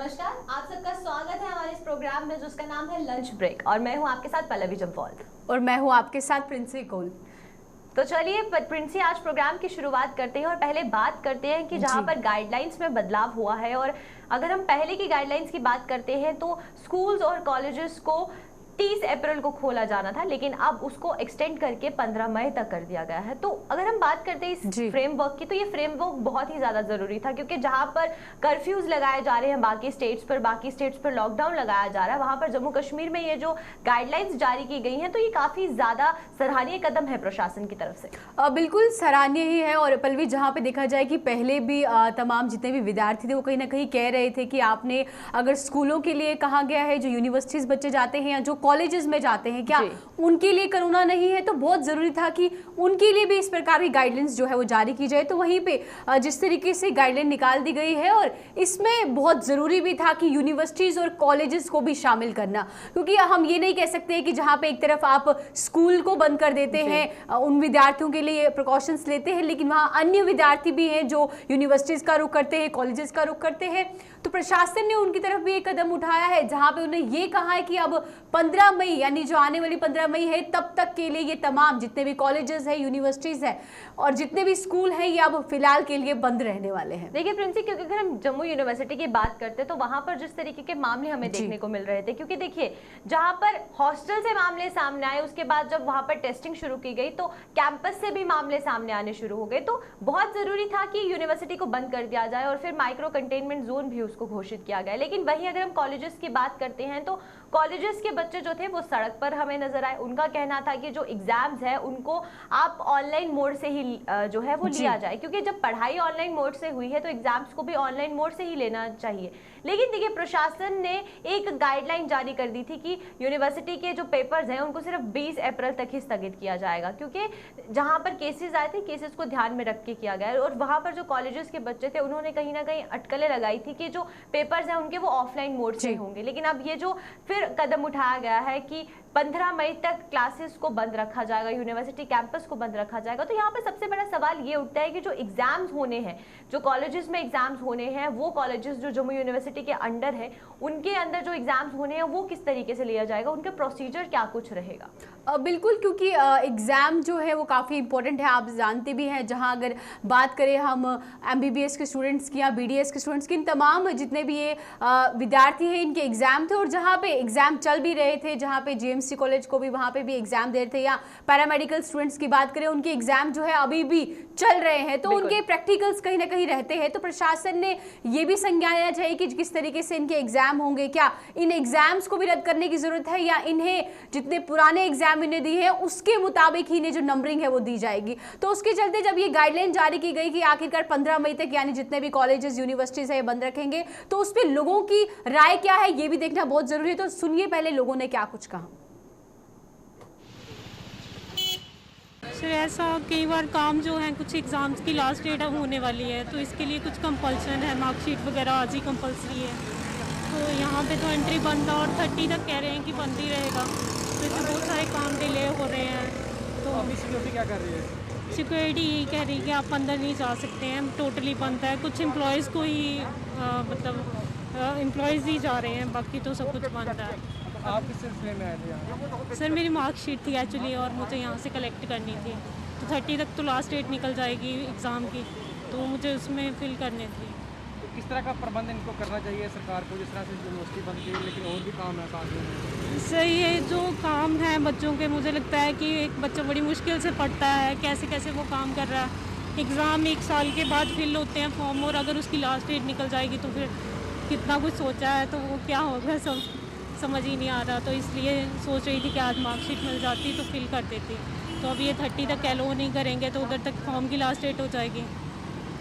नमस्कार, आप सबका स्वागत है हमारे इस प्रोग्राम में जिसका नाम है लंच ब्रेक और मैं हूं आपके साथ पल्लवी जम्वाल और मैं हूं आपके साथ प्रिंसी कोल। तो चलिए प्रिंसी, आज प्रोग्राम की शुरुआत करते हैं और पहले बात करते हैं कि जहां पर गाइडलाइंस में बदलाव हुआ है। और अगर हम पहले की गाइडलाइंस की बात करते हैं तो स्कूल्स और कॉलेजेस को 30 अप्रैल को खोला जाना था, लेकिन अब उसको एक्सटेंड करके 15 मई तक कर दिया गया है। तो अगर हम बात करते हैं इस फ्रेमवर्क की, तो ये फ्रेमवर्क बहुत ही ज्यादा जरूरी था, क्योंकि जहां पर कर्फ्यूज लगाए जा रहे हैं बाकी स्टेट्स पर लॉकडाउन लगाया जा रहा है, वहां पर जम्मू कश्मीर में ये जो गाइडलाइंस जारी की गई हैं, तो ये काफी ज्यादा सराहनीय कदम है प्रशासन की तरफ से। बिल्कुल सराहनीय ही है। और पल्लवी, जहाँ पे देखा जाए कि पहले भी तमाम जितने भी विद्यार्थी थे वो कहीं ना कहीं कह रहे थे कि आपने अगर स्कूलों के लिए कहा गया है, जो यूनिवर्सिटीज बच्चे जाते हैं या जो कॉलेजेस में जाते हैं, क्या उनके लिए कोरोना नहीं है, तो बहुत जरूरी था कि उनके लिए भी इस प्रकार की गाइडलाइंस जो है वो जारी की जाए। तो वहीं पे जिस तरीके से गाइडलाइन निकाल दी गई है, और इसमें बहुत जरूरी भी था कि यूनिवर्सिटीज और कॉलेजेस को भी शामिल करना, क्योंकि हम ये नहीं कह सकते कि जहाँ पे एक तरफ आप स्कूल को बंद कर देते हैं, उन विद्यार्थियों के लिए प्रिकॉशंस लेते हैं, लेकिन वहाँ अन्य विद्यार्थी भी हैं जो यूनिवर्सिटीज का रुख करते हैं, कॉलेजेस का रुख करते हैं। तो प्रशासन ने उनकी तरफ भी एक कदम उठाया है, जहाँ पे उन्हें ये कहा है कि अब 15 मई यानी जो आने वाली 15 मई है, तब तक के लिए ये तमाम जितने भी कॉलेजेस है, यूनिवर्सिटीज है और जितने भी स्कूल हैं, ये अब फिलहाल के लिए बंद रहने वाले हैं। देखिए प्रिंसी, क्योंकि अगर हम जम्मू यूनिवर्सिटी की बात करते हैं तो वहां पर जिस तरीके के मामले हमें देखने को मिल रहे थे, क्योंकि देखिए जहां पर हॉस्टल से मामले सामने आए, उसके बाद जब वहां पर टेस्टिंग शुरू की गई तो कैंपस से भी मामले सामने आने शुरू हो गए। तो बहुत जरूरी था कि यूनिवर्सिटी को बंद कर दिया जाए और फिर माइक्रो कंटेनमेंट जोन भी उसको घोषित किया गया। लेकिन वहीं अगर हम कॉलेजेस की बात करते हैं तो कॉलेजेस के बच्चे जो थे वो सड़क पर हमें नजर आए। उनका कहना था कि जो एग्जाम्स है उनको आप ऑनलाइन मोड से ही जो है वो लिया जाए, क्योंकि जब पढ़ाई ऑनलाइन मोड से हुई है तो एग्जाम्स को भी ऑनलाइन मोड से ही लेना चाहिए। लेकिन देखिए प्रशासन ने एक गाइडलाइन जारी कर दी थी कि यूनिवर्सिटी के जो पेपर्स हैं उनको सिर्फ 20 अप्रैल तक ही स्थगित किया जाएगा, क्योंकि जहां पर केसेस आए थे, केसेस को ध्यान में रख के किया गया। और वहां पर जो कॉलेजेस के बच्चे थे उन्होंने कहीं ना कहीं अटकलें लगाई थी कि जो पेपर्स हैं उनके वो ऑफलाइन मोड से होंगे। लेकिन अब ये जो फिर कदम उठाया गया है कि 15 मई तक क्लासेस को बंद रखा जाएगा, यूनिवर्सिटी कैंपस को बंद रखा जाएगा। तो यहाँ पर सबसे बड़ा सवाल ये उठता है कि जो एग्जाम्स होने हैं, जो कॉलेजेस में एग्जाम्स होने हैं, वो कॉलेजेस जो जम्मू यूनिवर्सिटी के अंडर है, उनके अंदर जो एग्जाम्स होने हैं वो किस तरीके से लिया जाएगा, उनका प्रोसीजर क्या कुछ रहेगा। बिल्कुल, क्योंकि एग्ज़ाम जो है वो काफ़ी इंपॉर्टेंट है, आप जानते भी हैं। जहां अगर बात करें हम MBBS के स्टूडेंट्स की या BDS के स्टूडेंट्स की, इन तमाम जितने भी ये विद्यार्थी हैं, इनके एग्ज़ाम थे। और जहां पे एग्ज़ाम चल भी रहे थे, जहां पे GMC कॉलेज को भी वहां पे भी एग्ज़ाम दे रहे थे, या पैरामेडिकल स्टूडेंट्स की बात करें, उनके एग्ज़ाम जो है अभी भी चल रहे हैं, तो उनके प्रैक्टिकल्स कहीं ना कहीं रहते हैं। तो प्रशासन ने ये भी संज्ञान लेना चाहिए कि किस तरीके से इनके एग्ज़ाम होंगे, क्या इन एग्ज़ाम्स को भी रद्द करने की ज़रूरत है, या इन्हें जितने पुराने एग्ज़ाम इन्हें दी है उसके मुताबिक ही इन्हें जो नंबरिंग है वो दी जाएगी। तो उसके चलते जब ये गाइडलाइन जारी की गई कि आखिरकार 15 मई तक यानी जितने भी कॉलेजेस यूनिवर्सिटीज है ये बंद रखेंगे, तो उस पर लोगों की राय क्या है ये भी देखना बहुत जरूरी है। तो सुनिए पहले लोगों ने क्या कुछ कहा। सर, ऐसा कई बार काम जो है, कुछ एग्ज़ाम्स की लास्ट डेट होने वाली है, तो इसके लिए कुछ कंपल्सन है, मार्कशीट वगैरह आज ही कंपल्सरी है। तो यहाँ पे तो एंट्री बंद है और 30 तक कह रहे हैं कि बंद ही रहेगा, तो इससे बहुत सारे काम डिले हो रहे हैं। तो अभी सिक्योरिटी क्या कर रही है? सिक्योरिटी यही कह रही है कि आप अंदर नहीं जा सकते हैं, टोटली बंद है। कुछ एम्प्लॉयज़ को ही मतलब एम्प्लॉयज़ ही जा रहे हैं, बाकी तो सब कुछ बंद है। आप किस सिलसिले में आए थे यहाँ? सर, मेरी मार्कशीट थी एक्चुअली और मुझे यहाँ से कलेक्ट करनी थी, तो 30 तक तो लास्ट डेट निकल जाएगी एग्ज़ाम की, तो मुझे उसमें फिल करनी थी। तो किस तरह का प्रबंध इनको करना चाहिए सरकार को, जिस तरह से यूनिवर्सिटी बंद की, लेकिन और भी काम है कानून में? सही है, जो काम है बच्चों के, मुझे लगता है कि एक बच्चा बड़ी मुश्किल से पढ़ता है, कैसे कैसे वो काम कर रहा है। एग्ज़ाम 1 साल के बाद फिल होते हैं फॉर्म, और अगर उसकी लास्ट डेट निकल जाएगी तो फिर कितना कुछ सोचा है तो वो क्या होगा, सब समझ ही नहीं आ रहा। तो इसलिए सोच रही थी कि आज मार्कशीट मिल जाती तो फिल कर देती। तो अब ये 30 तक एलो नहीं करेंगे तो उधर तक फॉर्म की लास्ट डेट हो जाएगी,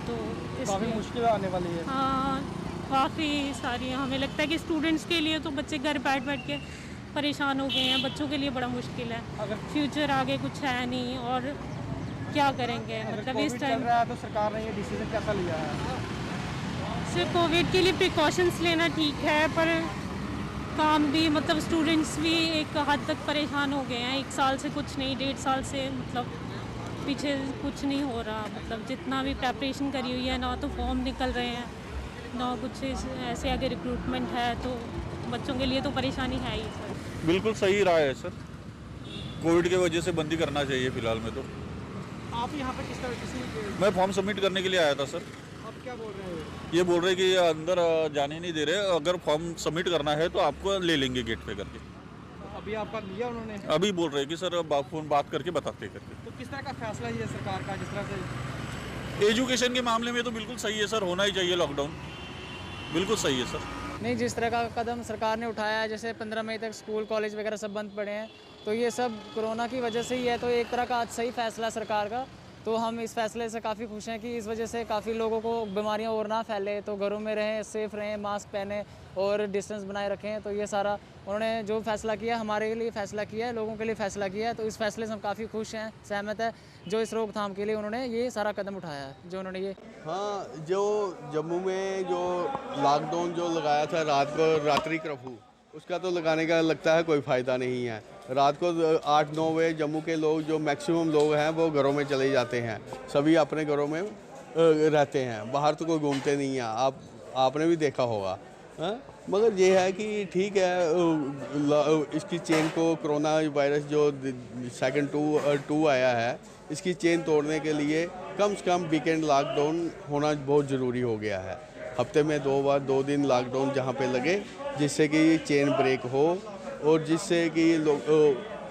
तो काफ़ी मुश्किल आने वाली है। हाँ, काफ़ी सारी। हमें लगता है कि स्टूडेंट्स के लिए तो बच्चे घर बैठ बैठ के परेशान हो गए हैं, बच्चों के लिए बड़ा मुश्किल है। अगर फ्यूचर आगे कुछ है नहीं और क्या करेंगे, मतलब इस टाइम चल रहा है तो सरकार ने ये डिसीजन कैसा लिया है? सिर्फ कोविड के लिए प्रिकॉशंस लेना ठीक है, पर काम भी मतलब स्टूडेंट्स भी एक हद तक परेशान हो गए हैं। 1 साल से कुछ नहीं, 1.5 साल से मतलब पीछे कुछ नहीं हो रहा। मतलब जितना भी प्रेपरेशन करी हुई है ना, तो फॉर्म निकल रहे हैं, ना कुछ ऐसे आगे रिक्रूटमेंट है, तो बच्चों के लिए तो परेशानी है ही सर। बिल्कुल सही रहा है सर, कोविड की वजह से बंदी करना चाहिए फिलहाल में। तो आप यहाँ पर किस तरह किसी मैं फॉर्म सबमिट करने के लिए आया था सर। आप क्या बोल रहे हो? ये बोल रहे कि अंदर जाने नहीं दे रहे, अगर फॉर्म सबमिट करना है तो आपको ले लेंगे गेट पे करके। अभी आपका लिया उन्होंने? अभी बोल रहे कि सर फोन बात करके बताते करके। तो किस तरह का फैसला है सरकार का, जिस तरह से एजुकेशन के मामले में तो बिल्कुल सही है सर, होना ही चाहिए लॉकडाउन, बिल्कुल सही है सर। नहीं, जिस तरह का कदम सरकार ने उठाया है, जैसे 15 मई तक स्कूल कॉलेज वगैरह सब बंद पड़े हैं, तो ये सब कोरोना की वजह से ही है। तो एक तरह का आज सही फैसला है सरकार का, तो हम इस फैसले से काफ़ी खुश हैं कि इस वजह से काफ़ी लोगों को बीमारियां और ना फैले, तो घरों में रहें, सेफ़ रहें, मास्क पहने और डिस्टेंस बनाए रखें। तो ये सारा उन्होंने जो फैसला किया, हमारे लिए फैसला किया है, लोगों के लिए फैसला किया है, तो इस फैसले से हम काफ़ी खुश हैं, सहमत है। जो इस रोकथाम के लिए उन्होंने ये सारा कदम उठाया है, जो उन्होंने ये हाँ, जो जम्मू में जो लॉकडाउन जो लगाया था रात को, रात्रि कर्फ्यू, उसका तो लगाने का लगता है कोई फ़ायदा नहीं है। रात को 8-9 बजे जम्मू के लोग, जो मैक्सिमम लोग हैं, वो घरों में चले जाते हैं, सभी अपने घरों में रहते हैं, बाहर तो कोई घूमते नहीं हैं। आपने भी देखा होगा। हाँ, मगर ये है कि ठीक है, इसकी चेन को, कोरोना वायरस जो सेकंड 2 आया है, इसकी चेन तोड़ने के लिए कम से कम वीकेंड लॉकडाउन होना बहुत ज़रूरी हो गया है। हफ्ते में 2 दिन लॉकडाउन जहाँ पे लगे, जिससे कि चेन ब्रेक हो और जिससे कि लोग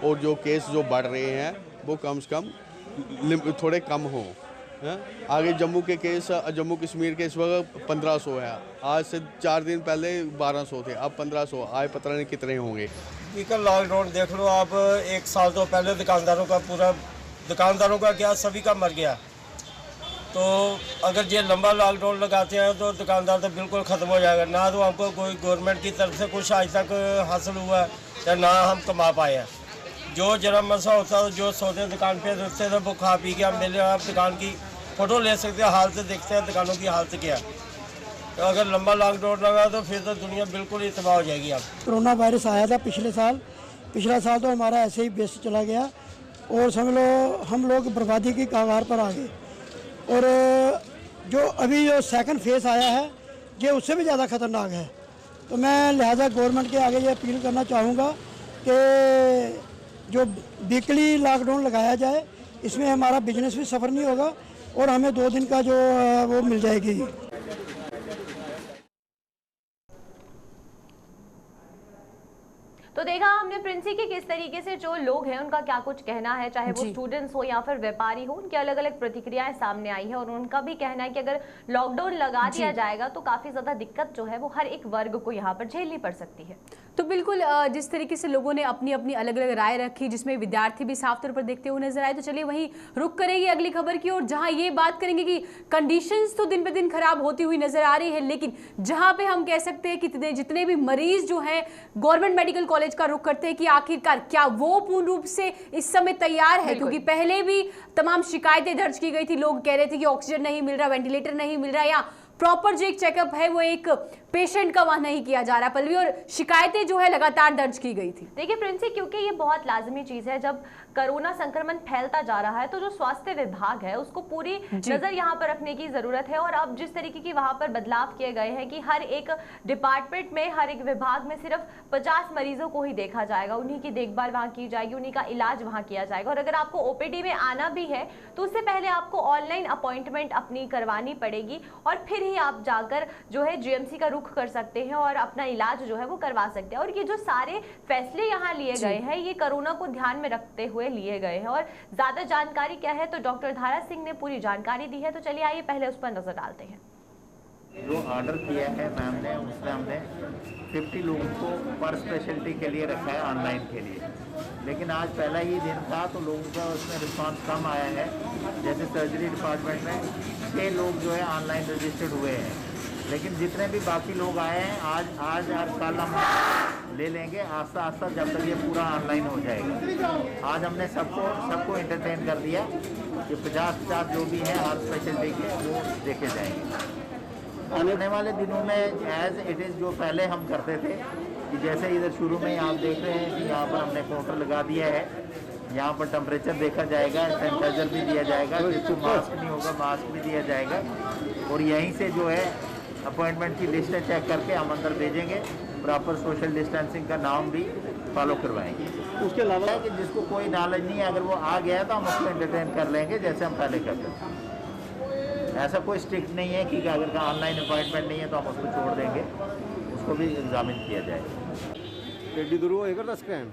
और जो केस जो बढ़ रहे हैं वो कम से कम थोड़े कम हों। आगे जम्मू के केस, जम्मू कश्मीर के इस वक्त 1500 है, आज से 4 दिन पहले 1200 थे, अब 1500, आज पता नहीं कितने होंगे। वीकेंड लॉकडाउन देख लो आप, 1 साल तो पहले दुकानदारों का क्या, सभी का मर गया। तो अगर ये लंबा लॉकडाउन लगाते हैं तो दुकानदार तो बिल्कुल ख़त्म हो जाएगा। ना तो हमको कोई गवर्नमेंट की तरफ से कुछ आज तक हासिल हुआ है, या ना हम कमा पाए हैं। जो जरा मसा होता है, जो सौदे दुकान पे रखते थे, वो खा पी के हम मेले, आप दुकान की फ़ोटो ले सकते हैं, हालत देखते हैं दुकानों की हालत क्या है। तो अगर लंबा लॉकडाउन लगा तो फिर तो दुनिया बिल्कुल ही तबाह हो जाएगी। अब कोरोना वायरस आया था पिछला साल तो हमारा ऐसे ही बेस्ट चला गया, और समझ लो हम लोग बर्बादी की कगार पर आ गए। और जो अभी जो सेकंड फेस आया है, ये उससे भी ज़्यादा ख़तरनाक है। तो मैं लिहाजा गवर्नमेंट के आगे ये अपील करना चाहूँगा कि जो वीकली लॉकडाउन लगाया जाए, इसमें हमारा बिजनेस भी सफ़र नहीं होगा और हमें 2 दिन का जो वो मिल जाएगी। तो देखा हमने प्रिंसी के किस तरीके से जो लोग हैं उनका क्या कुछ कहना है, चाहे वो स्टूडेंट्स हो या फिर व्यापारी हो, उनकी अलग अलग प्रतिक्रियाएं सामने आई है। और उनका भी कहना है कि अगर लॉकडाउन लगा दिया जाएगा तो काफी ज्यादा दिक्कत जो है वो हर एक वर्ग को यहाँ पर झेलनी पड़ सकती है। तो बिल्कुल जिस तरीके से लोगों ने अपनी अपनी अलग अलग राय रखी, जिसमें विद्यार्थी भी साफ तौर पर देखते हुए नजर आए, तो चलिए वहीं रुक करेंगे अगली खबर की ओर, जहां ये बात करेंगे कि कंडीशंस तो दिन पे दिन खराब होती हुई नजर आ रही है, लेकिन जहां पे हम कह सकते हैं कि जितने भी मरीज जो हैं गवर्नमेंट मेडिकल कॉलेज का रुख करते हैं कि आखिरकार क्या वो पूर्ण रूप से इस समय तैयार है, क्योंकि पहले भी तमाम शिकायतें दर्ज की गई थी। लोग कह रहे थे कि ऑक्सीजन नहीं मिल रहा, वेंटिलेटर नहीं मिल रहा, या प्रॉपर जो एक चेकअप है वो एक पेशेंट का वहां नहीं किया जा रहा पल्लवी, और शिकायतें जो है लगातार दर्ज की गई थी। देखिए प्रिंसी, क्योंकि ये बहुत लाजमी चीज है, जब कोरोना संक्रमण फैलता जा रहा है तो जो स्वास्थ्य विभाग है उसको पूरी नजर यहाँ पर रखने की जरूरत है। और अब जिस तरीके की वहां पर बदलाव किए गए हैं कि हर एक डिपार्टमेंट में, हर एक विभाग में सिर्फ 50 मरीजों को ही देखा जाएगा, उन्हीं की देखभाल वहां की जाएगी, उन्हीं का इलाज वहां किया जाएगा। और अगर आपको ओपीडी में आना भी है तो उससे पहले आपको ऑनलाइन अपॉइंटमेंट अपनी करवानी पड़ेगी, और फिर ही आप जाकर जो है जीएमसी का रुख कर सकते हैं और अपना इलाज जो है वो करवा सकते हैं। और ये जो सारे फैसले यहाँ लिए गए हैं, ये कोरोना को ध्यान में रखते हुए लिए गए हैं। और ज्यादा जानकारी क्या है तो डॉक्टर धारा सिंह ने पूरी जानकारी दी है, तो चलिए आइए पहले उस पर नजर डालते हैं। जो ऑर्डर किया है मैम ने, उसमें हमने 50 लोगों को पर स्पेशलिटी के लिए रखा है ऑनलाइन के लिए, लेकिन आज पहला ही दिन था तो लोगों का उसमें रिस्पांस कम आया है। जैसे सर्जरी डिपार्टमेंट में 6 लोग जो है ऑनलाइन रजिस्टर्ड हुए हैं, लेकिन जितने भी बाकी लोग आए हैं आज और कल हम ले लेंगे आस्ता आस्ता, जब तक ये पूरा ऑनलाइन हो जाएगा। आज हमने सबको एंटरटेन कर दिया कि 50 जो भी हैं हर स्पेशलिटी के वो देखे जाएंगे। आने वाले दिनों में एज इट इज़ जो पहले हम करते थे कि जैसे इधर शुरू में आप देख रहे हैं कि यहाँ पर हमने काउंटर लगा दिया है, यहाँ पर टेम्परेचर देखा जाएगा, सैनिटाइजर भी दिया जाएगा, जिसको मास्क नहीं होगा मास्क भी दिया जाएगा, और यहीं से जो है अपॉइंटमेंट की लिस्टें चेक करके हम अंदर भेजेंगे, प्रॉपर सोशल डिस्टेंसिंग का नाम भी फॉलो करवाएंगे। उसके अलावा कि जिसको कोई नॉलेज नहीं है, अगर वो आ गया है तो हम उसको एंटरटेन कर लेंगे जैसे हम पहले करते थे। ऐसा कोई स्ट्रिक्ट नहीं है कि अगर का ऑनलाइन अपॉइंटमेंट नहीं है तो हम उसको छोड़ देंगे, उसको भी एग्जामिन किया जाएगा। एडी दूर होएगा स्कैन।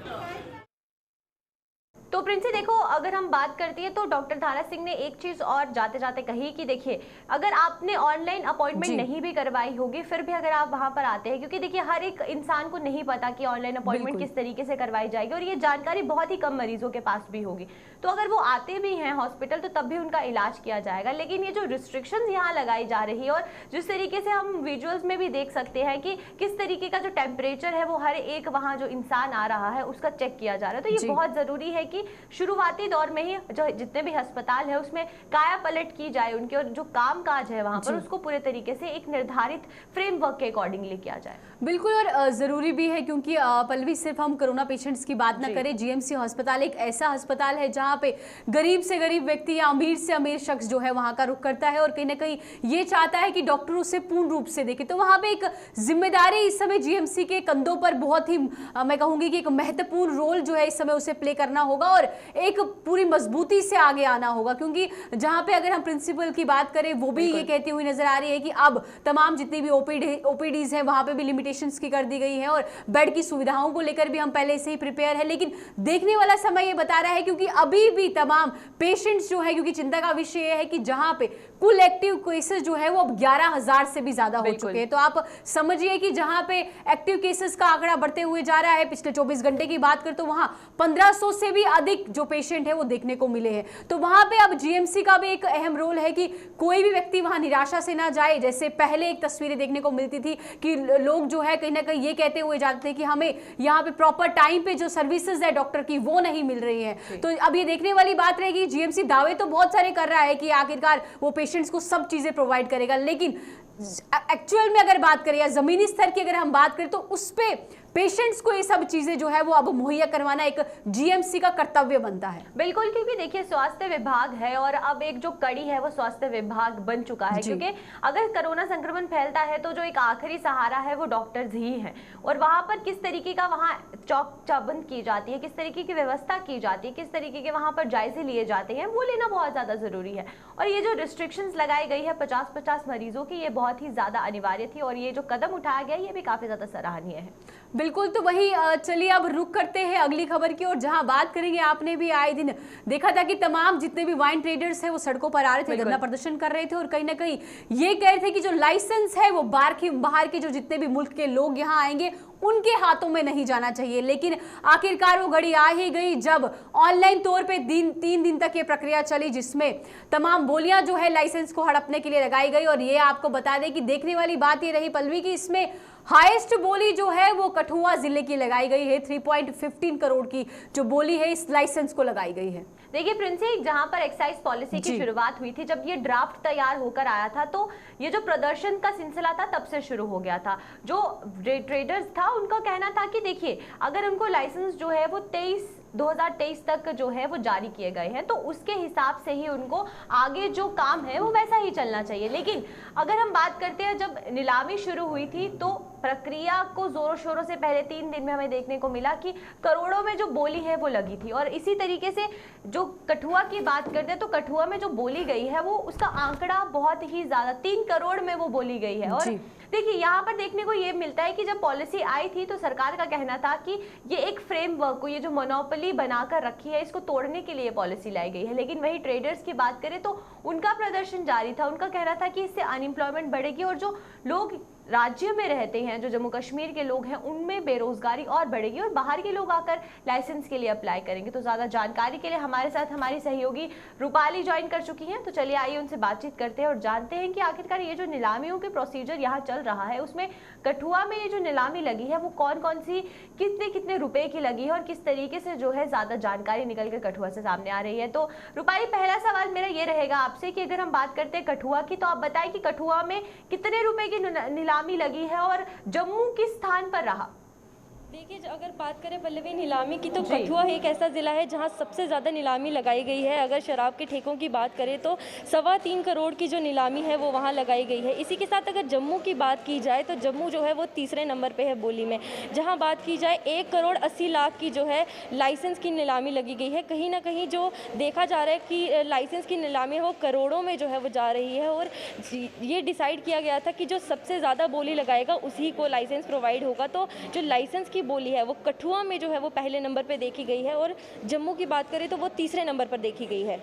तो प्रिंसी देखो, अगर हम बात करते हैं तो डॉक्टर धारा सिंह ने एक चीज और जाते जाते कही कि देखिए, अगर आपने ऑनलाइन अपॉइंटमेंट नहीं भी करवाई होगी फिर भी अगर आप वहां पर आते हैं, क्योंकि देखिए हर एक इंसान को नहीं पता कि ऑनलाइन अपॉइंटमेंट किस तरीके से करवाई जाएगी और ये जानकारी बहुत ही कम मरीजों के पास भी होगी। तो अगर वो आते भी हैं हॉस्पिटल तो तब भी उनका इलाज किया जाएगा। लेकिन ये जो रिस्ट्रिक्शंस यहाँ लगाई जा रही है और जिस तरीके से हम विजुअल्स में भी देख सकते हैं कि किस तरीके का जो टेम्परेचर है वो हर एक वहाँ जो इंसान आ रहा है उसका चेक किया जा रहा है, तो ये बहुत जरूरी है कि शुरुआती दौर में ही जो जितने भी अस्पताल है उसमें काया पलट की जाए उनके, और जो काम काज है वहां पर उसको पूरे तरीके से एक निर्धारित फ्रेमवर्क के अकॉर्डिंगली किया जाए। बिल्कुल, और ज़रूरी भी है क्योंकि पल्लवी सिर्फ हम कोरोना पेशेंट्स की बात ना करें, जीएमसी अस्पताल एक ऐसा अस्पताल है जहां पे गरीब से गरीब व्यक्ति या अमीर से अमीर शख्स जो है वहां का रुख करता है और कहीं ना कहीं ये चाहता है कि डॉक्टर उसे पूर्ण रूप से देखे। तो वहां पे एक जिम्मेदारी इस समय जीएमसी के कंधों पर बहुत ही मैं कहूँगी कि एक महत्वपूर्ण रोल जो है इस समय उसे प्ले करना होगा और एक पूरी मजबूती से आगे आना होगा, क्योंकि जहां पे अगर हम प्रिंसिपल की बात करें वो भी ये कहती हुई नजर आ रही है कि अब तमाम जितनी भी ओपीडीज हैं वहां पे भी लिमिटेशंस की कर दी गई है और बेड की सुविधाओं को लेकर भी हम पहले से ही प्रिपेयर है। लेकिन देखने वाला समय ये बता रहा है क्योंकि अभी भी तमाम पेशेंट्स जो है, क्योंकि चिंता का विषय यह है कि जहां पे कुल एक्टिव केसेस जो है वो अब 11,000 से भी ज्यादा हो चुके हैं। तो आप समझिए कि जहां पे एक्टिव केसेस का आंकड़ा बढ़ते हुए जा रहा है, पिछले 24 घंटे की बात कर तो वहां 1500 से भी अधिक जो पेशेंट है वो देखने को मिले हैं। तो वहां पे अब जीएमसी का भी एक अहम रोल है कि कोई भी व्यक्ति वहां निराशा से ना जाए। जैसे पहले एक तस्वीरें देखने को मिलती थी कि लोग जो है कहीं ना कहीं ये कहते हुए जाते थे कि हमें यहाँ पे प्रॉपर टाइम पे जो सर्विसेज है डॉक्टर की वो नहीं मिल रही है। तो अब ये देखने वाली बात रहेगी, जीएमसी दावे तो बहुत सारे कर रहा है कि आखिरकार वो पेशेंट्स को सब चीजें प्रोवाइड करेगा, लेकिन एक्चुअल में अगर बात करें या जमीनी स्तर की अगर हम बात करें तो उस पे पेशेंट्स को ये सब चीजें जो है वो अब मुहैया करवाना एक जीएमसी का कर्तव्य बनता है। बिल्कुल, क्योंकि देखिए स्वास्थ्य विभाग है और अब एक जो कड़ी है वो स्वास्थ्य विभाग बन चुका है, क्योंकि अगर कोरोना संक्रमण फैलता है तो जो एक आखिरी सहारा है वो डॉक्टर्स ही हैं और वहां पर किस तरीके का वहां चौक चाबंद की जाती है, किस तरीके की व्यवस्था की जाती है, किस तरीके के वहां पर जायजे लिए जाते हैं वो लेना बहुत ज्यादा जरूरी है। और ये जो रिस्ट्रिक्शंस लगाई गई है 50-50 मरीजों की, ये बहुत ही ज्यादा अनिवार्य थी और ये जो कदम उठाया गया ये भी काफी ज्यादा सराहनीय है। बिल्कुल, तो वही चलिए अब रुक करते हैं अगली खबर की और जहां बात करेंगे, आपने भी आए दिन देखा था कि तमाम जितने भी वाइन ट्रेडर्स हैं वो सड़कों पर आ रहे थे, धरना प्रदर्शन कर रहे थे और कहीं ना कहीं ये कह रहे थे कि जो लाइसेंस है वो बाहर के जो जितने भी मुल्क के लोग यहाँ आएंगे उनके हाथों में नहीं जाना चाहिए। लेकिन आखिरकार वो घड़ी आ ही गई जब ऑनलाइन तौर पे 3 दिन तक ये प्रक्रिया चली जिसमें तमाम बोलियां जो है लाइसेंस को हड़पने के लिए लगाई गई। और ये आपको बता दें कि देखने वाली बात ये रही पल्लवी की इसमें हाईएस्ट बोली जो है वो कठुआ जिले की लगाई गई है। 3.15 करोड़ की जो बोली है इस लाइसेंस को लगाई गई है। देखिए प्रिंसी, जहां पर एक्साइज पॉलिसी की शुरुआत हुई थी, जब ये ड्राफ्ट तैयार होकर आया था तो ये जो प्रदर्शन का सिलसिला था तब से शुरू हो गया था। जो ट्रेडर्स था उनका कहना था कि देखिए अगर उनको लाइसेंस जो है वो 2023 तक जो है वो जारी किए गए हैं तो उसके हिसाब से ही उनको आगे जो काम है वो वैसा ही चलना चाहिए। लेकिन अगर हम बात करते हैं, जब नीलामी शुरू हुई थी तो प्रक्रिया को जोरों शोरों से पहले 3 दिन में हमें देखने को मिला कि करोड़ों में जो बोली है वो लगी थी। और इसी तरीके से जो कठुआ की बात करते हैं तो कठुआ में जो बोली गई है वो उसका आंकड़ा बहुत ही ज्यादा 3 करोड़ में वो बोली गई है। और देखिए यहाँ पर देखने को ये मिलता है कि जब पॉलिसी आई थी तो सरकार का कहना था कि ये एक फ्रेमवर्क को, ये जो मोनोपोली बनाकर रखी है इसको तोड़ने के लिए पॉलिसी लाई गई है। लेकिन वही ट्रेडर्स की बात करें तो उनका प्रदर्शन जारी था। उनका कहना था कि इससे अनएम्प्लॉयमेंट बढ़ेगी और जो लोग राज्य में रहते हैं, जो जम्मू कश्मीर के लोग हैं, उनमें बेरोजगारी और बढ़ेगी और बाहर के लोग आकर लाइसेंस के लिए अप्लाई करेंगे। तो ज्यादा जानकारी के लिए हमारे साथ हमारी सहयोगी रूपाली ज्वाइन कर चुकी हैं। तो चलिए आइए उनसे बातचीत करते हैं और जानते हैं कि आखिरकार ये जो नीलामियों के प्रोसीजर यहाँ चल रहा है उसमें कठुआ में ये जो नीलामी लगी है वो कौन कौन सी कितने रुपए की लगी है और किस तरीके से जो है ज्यादा जानकारी निकल कर कठुआ से सामने आ रही है। तो रूपाली, पहला सवाल मेरा ये रहेगा आपसे कि अगर हम बात करते हैं कठुआ की तो आप बताएं कि कठुआ में कितने रुपए की नीलामी लगी है और जम्मू किस स्थान पर रहा? देखिए, अगर बात करें पल्लवी नीलामी की, तो कठुआ एक ऐसा ज़िला है जहां सबसे ज़्यादा नीलामी लगाई गई है। अगर शराब के ठेकों की बात करें तो 3.25 करोड़ की जो नीलामी है वो वहां लगाई गई है। इसी के साथ अगर जम्मू की बात की जाए तो जम्मू जो है वो तीसरे नंबर पे है बोली में, जहां बात की जाए 1 करोड़ 80 लाख की जो है लाइसेंस की नीलामी लगी गई है। कहीं ना कहीं जो देखा जा रहा है कि लाइसेंस की नीलामी वो करोड़ों में जो है वो जा रही है, और ये डिसाइड किया गया था कि जो सबसे ज़्यादा बोली लगाएगा उसी को लाइसेंस प्रोवाइड होगा। तो जो लाइसेंस की बोली है वो कठुआ में जो है वो पहले नंबर पे देखी गई है, और जम्मू की बात करें तो वो तीसरे नंबर पर देखी गई है।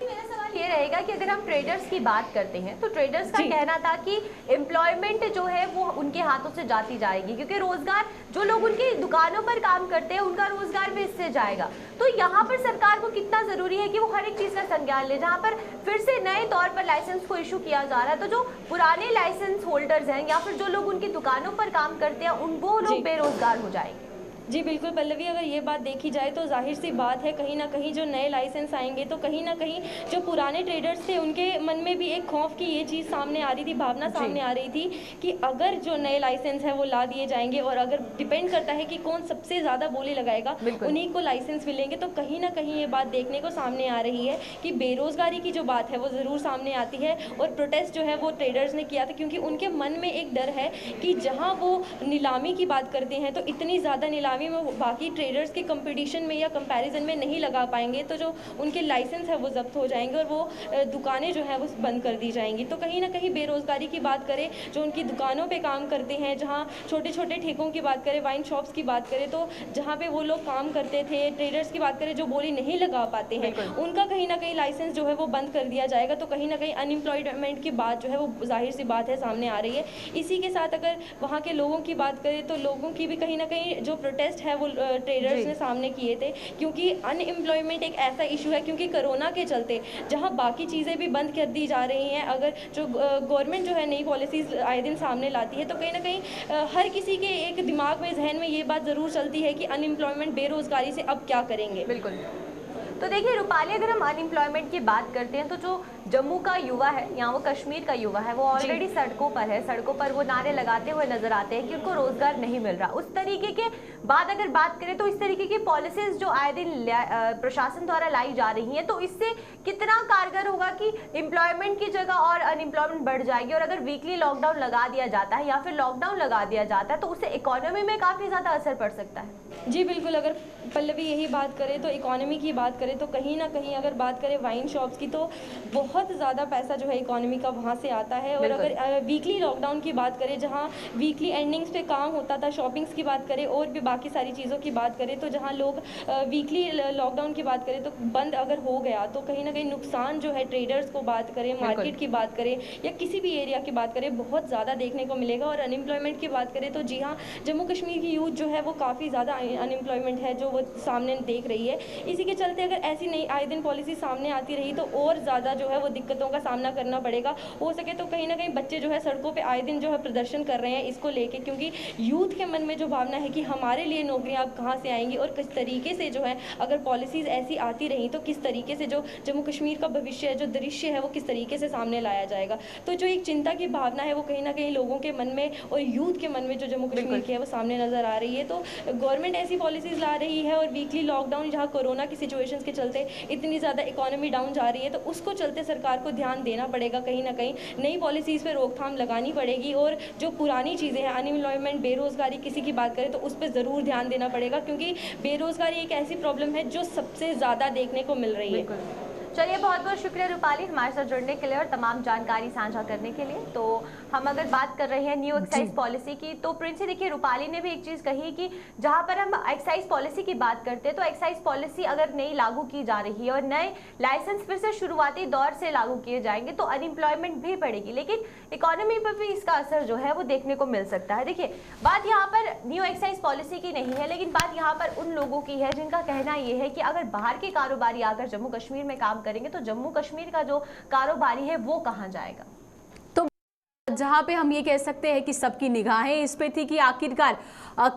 मेरा सवाल ये रहेगा कि अगर हम ट्रेडर्स की बात करते हैं तो ट्रेडर्स का कहना था कि एम्प्लॉयमेंट जो है वो उनके हाथों से जाती जाएगी, क्योंकि रोजगार जो लोग उनकी दुकानों पर काम करते हैं उनका रोजगार भी इससे जाएगा। तो यहाँ पर सरकार को कितना जरूरी है कि वो हर एक चीज का संज्ञान ले, जहाँ पर फिर से नए तौर पर लाइसेंस को इशू किया जा रहा है, तो जो पुराने लाइसेंस होल्डर्स हैं या फिर जो लोग उनकी दुकानों पर काम करते हैं वो लोग बेरोजगार हो जाएंगे। जी बिल्कुल पल्लवी, अगर ये बात देखी जाए तो जाहिर सी बात है, कहीं ना कहीं जो नए लाइसेंस आएंगे तो कहीं ना कहीं जो पुराने ट्रेडर्स थे उनके मन में भी एक खौफ की ये चीज़ सामने आ रही थी, भावना सामने आ रही थी कि अगर जो नए लाइसेंस है वो ला दिए जाएंगे, और अगर डिपेंड करता है कि कौन सबसे ज़्यादा बोली लगाएगा उन्हीं को लाइसेंस मिलेंगे, तो कहीं ना कहीं ये बात देखने को सामने आ रही है कि बेरोज़गारी की जो बात है वो ज़रूर सामने आती है। और प्रोटेस्ट जो है वो ट्रेडर्स ने किया था, क्योंकि उनके मन में एक डर है कि जहाँ वो नीलामी की बात करते हैं तो इतनी ज़्यादा नीलामी में बाकी ट्रेडर्स के कंपटीशन में या कंपैरिजन में नहीं लगा पाएंगे, तो जो उनके लाइसेंस है वो जब्त हो जाएंगे और वो दुकानें जो है वो बंद कर दी जाएंगी। तो कहीं ना कहीं बेरोज़गारी की बात करें, जो उनकी दुकानों पे काम करते हैं, जहाँ छोटे छोटे ठेकों की बात करें, वाइन शॉप्स की बात करें, तो जहाँ पे वो लोग काम करते थे, ट्रेडर्स की बात करें जो बोली नहीं लगा पाते हैं, उनका कहीं ना कहीं लाइसेंस जो है वो बंद कर दिया जाएगा। तो कहीं ना कहीं अनएम्प्लॉयमेंट की बात जो है वो जाहिर सी बात है सामने आ रही है। इसी के साथ अगर वहाँ के लोगों की बात करें तो लोगों की भी कहीं ना कहीं जो प्रोटेस्ट है वो ट्रेडर्स ने सामने किए थे, क्योंकि अनएम्प्लॉयमेंट एक ऐसा इशू है, क्योंकि कोरोना के चलते जहां बाकी चीज़ें भी बंद कर दी जा रही हैं, अगर जो गवर्नमेंट जो है नई पॉलिसीज़ आए दिन सामने लाती है, तो कहीं ना कहीं हर किसी के एक दिमाग में, जहन में ये बात ज़रूर चलती है कि अनएम्प्लॉयमेंट, बेरोज़गारी से अब क्या करेंगे। बिल्कुल। तो देखिए रूपाली, अगर हम अनएम्प्लॉयमेंट की बात करते हैं तो जो जम्मू का युवा है या वो कश्मीर का युवा है वो ऑलरेडी सड़कों पर है, सड़कों पर वो नारे लगाते हुए नजर आते हैं कि उनको रोजगार नहीं मिल रहा। उस तरीके के बाद अगर बात करें तो इस तरीके की पॉलिसीज जो आए दिन प्रशासन द्वारा लाई जा रही हैं, तो इससे कितना कारगर होगा कि एम्प्लॉयमेंट की जगह और अनएम्प्लॉयमेंट बढ़ जाएगी। और अगर वीकली लॉकडाउन लगा दिया जाता है या फिर लॉकडाउन लगा दिया जाता है तो उससे इकोनॉमी में काफ़ी ज़्यादा असर पड़ सकता है। जी बिल्कुल, अगर पल्लवी यही बात करें तो इकोनॉमी की बात करें तो कहीं ना कहीं अगर बात करें वाइन शॉप्स की तो बहुत ज़्यादा पैसा जो है इकोनॉमी का वहाँ से आता है। और अगर वीकली लॉकडाउन की बात करें, जहाँ वीकली एंडिंग्स पे काम होता था, शॉपिंग्स की बात करें और भी बाकी सारी चीज़ों की बात करें, तो जहाँ लोग वीकली लॉकडाउन की बात करें तो बंद अगर हो गया तो कहीं ना कहीं नुकसान जो है ट्रेडर्स को बात करें, मार्केट की बात करें या किसी भी एरिया की बात करें, बहुत ज़्यादा देखने को मिलेगा। और अनएम्प्लॉयमेंट की बात करें तो जी हाँ, जम्मू कश्मीर की यूथ जो है वो काफ़ी ज़्यादा अनएम्प्लॉयमेंट है जो वो सामने देख रही है। इसी के चलते अगर ऐसी नई आए दिन पॉलिसी सामने आती रही तो और ज़्यादा जो है वो दिक्कतों का सामना करना पड़ेगा। हो सके तो कहीं ना कहीं बच्चे जो है सड़कों पे आए दिन जो है प्रदर्शन कर रहे हैं इसको लेके, क्योंकि यूथ के मन में जो भावना है कि हमारे लिए नौकरियां अब कहाँ से आएंगी और किस तरीके से जो है अगर पॉलिसीज़ ऐसी आती रही तो किस तरीके से जो जम्मू कश्मीर का भविष्य है, जो दृश्य है वो किस तरीके से सामने लाया जाएगा। तो जो एक चिंता की भावना है वो कहीं ना कहीं लोगों के मन में और यूथ के मन में जो जम्मू कश्मीर की है वो सामने नज़र आ रही है। तो गवर्नमेंट ऐसी पॉलिसीज़ ला रही है और वीकली लॉकडाउन जहाँ कोरोना की सिचुएशंस के चलते इतनी ज़्यादा इकोनॉमी डाउन जा रही है तो उसको चलते सरकार को ध्यान देना पड़ेगा, कहीं ना कहीं नई पॉलिसीज़ पे रोकथाम लगानी पड़ेगी। और जो पुरानी चीज़ें हैं, अनएम्प्लॉयमेंट, बेरोज़गारी किसी की बात करें तो उस पर ज़रूर ध्यान देना पड़ेगा, क्योंकि बेरोज़गारी एक ऐसी प्रॉब्लम है जो सबसे ज़्यादा देखने को मिल रही है। चलिए, बहुत बहुत शुक्रिया रूपाली हमारे साथ जुड़ने के लिए और तमाम जानकारी साझा करने के लिए। तो हम अगर बात कर रहे हैं न्यू एक्साइज पॉलिसी की, तो प्रिंसी देखिए रूपाली ने भी एक चीज़ कही कि जहां पर हम एक्साइज पॉलिसी की बात करते हैं तो एक्साइज पॉलिसी अगर नई लागू की जा रही है और नए लाइसेंस फिर से शुरुआती दौर से लागू किए जाएंगे तो अनएम्प्लॉयमेंट भी बढ़ेगी, लेकिन इकोनॉमी पर भी इसका असर जो है वो देखने को मिल सकता है। देखिए, बात यहाँ पर न्यू एक्साइज पॉलिसी की नहीं है, लेकिन बात यहाँ पर उन लोगों की है जिनका कहना ये है कि अगर बाहर के कारोबारी आकर जम्मू कश्मीर में काम करेंगे तो जम्मू कश्मीर का जो कारोबारी है वो कहाँ जाएगा। जहां पे हम ये कह सकते हैं कि सबकी निगाहें इस पे थी कि आखिरकार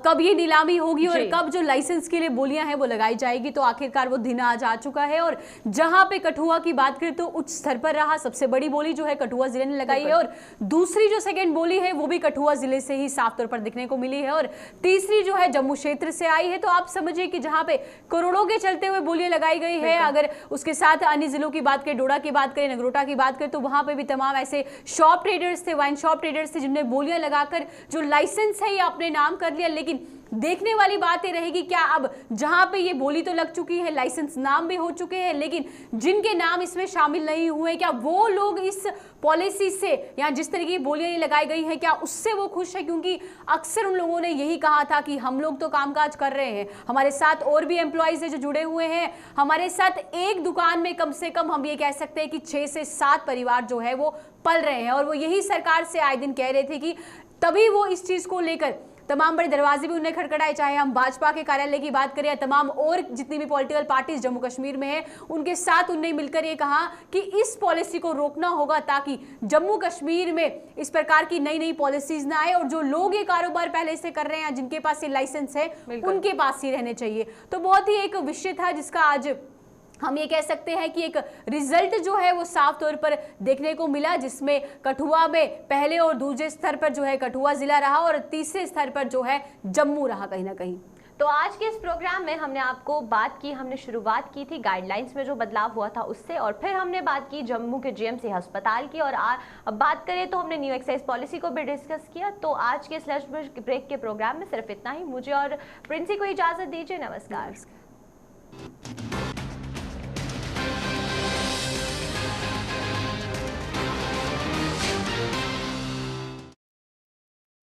कब ये नीलामी होगी और कब जो लाइसेंस के लिए बोलियां हैं वो लगाई जाएगी, तो आखिरकार वो दिन आज आ चुका है। और जहां पे कठुआ की बात करें तो उच्च स्तर पर रहा, सबसे बड़ी बोली जो है कठुआ जिले ने लगाई है, और दूसरी जो सेकेंड बोली है वो भी कठुआ जिले से ही साफ तौर पर दिखने को मिली है, और तीसरी जो है जम्मू क्षेत्र से आई है। तो आप समझिए कि जहां पे करोड़ों के चलते हुए बोलियां लगाई गई है, अगर उसके साथ अन्य जिलों की बात करें, डोडा की बात करें, नगरोटा की बात करें, तो वहां पे भी तमाम ऐसे शॉप ट्रेडर्स थे, वाइन शॉप ट्रेडर्स थे, जिनने बोलियां लगाकर जो लाइसेंस है ये अपने नाम कर लिया। लेकिन देखने वाली बात ये रहेगी, क्या अब जहां पे ये बोली तो लग चुकी है, लाइसेंस नाम भी हो चुके हैं, लेकिन जिनके नाम इसमें शामिल नहीं हुए, क्या वो लोग इस पॉलिसी से या जिस तरीके की बोलियां लगाई गई हैं क्या उससे वो खुश है? क्योंकि अक्सर उन लोगों ने यही कहा था कि हम लोग तो कामकाज कर रहे हैं, हमारे साथ और भी एम्प्लॉइज है जो जुड़े हुए हैं, हमारे साथ एक दुकान में कम से कम हम ये कह सकते हैं कि 6 से 7 परिवार जो है वो पल रहे हैं, और वो यही सरकार से आए दिन कह रहे थे कि तभी वो इस चीज को लेकर तमाम बड़े दरवाजे भी उन्हें खटखटाए, चाहे हम भाजपा के कार्यालय की बात करें या तमाम और जितनी भी पॉलिटिकल पार्टीज जम्मू कश्मीर में है, उनके साथ उन्हें मिलकर ये कहा कि इस पॉलिसी को रोकना होगा ताकि जम्मू कश्मीर में इस प्रकार की नई नई पॉलिसीज ना आए, और जो लोग ये कारोबार पहले से कर रहे हैं, जिनके पास ये लाइसेंस है, उनके पास ही रहने चाहिए। तो बहुत ही एक विषय था जिसका आज हम ये कह सकते हैं कि एक रिजल्ट जो है वो साफ तौर पर देखने को मिला, जिसमें कठुआ में पहले और दूसरे स्तर पर जो है कठुआ जिला रहा और तीसरे स्तर पर जो है जम्मू रहा कहीं ना कहीं। तो आज के इस प्रोग्राम में हमने आपको बात की, हमने शुरुआत की थी गाइडलाइंस में जो बदलाव हुआ था उससे, और फिर हमने बात की जम्मू के जीएमसी अस्पताल की, और अब बात करें तो हमने न्यू एक्साइज पॉलिसी को भी डिस्कस किया। तो आज के स्लैश ब्रेक के प्रोग्राम में सिर्फ इतना ही। मुझे और प्रिंसी को इजाजत दीजिए। नमस्कार।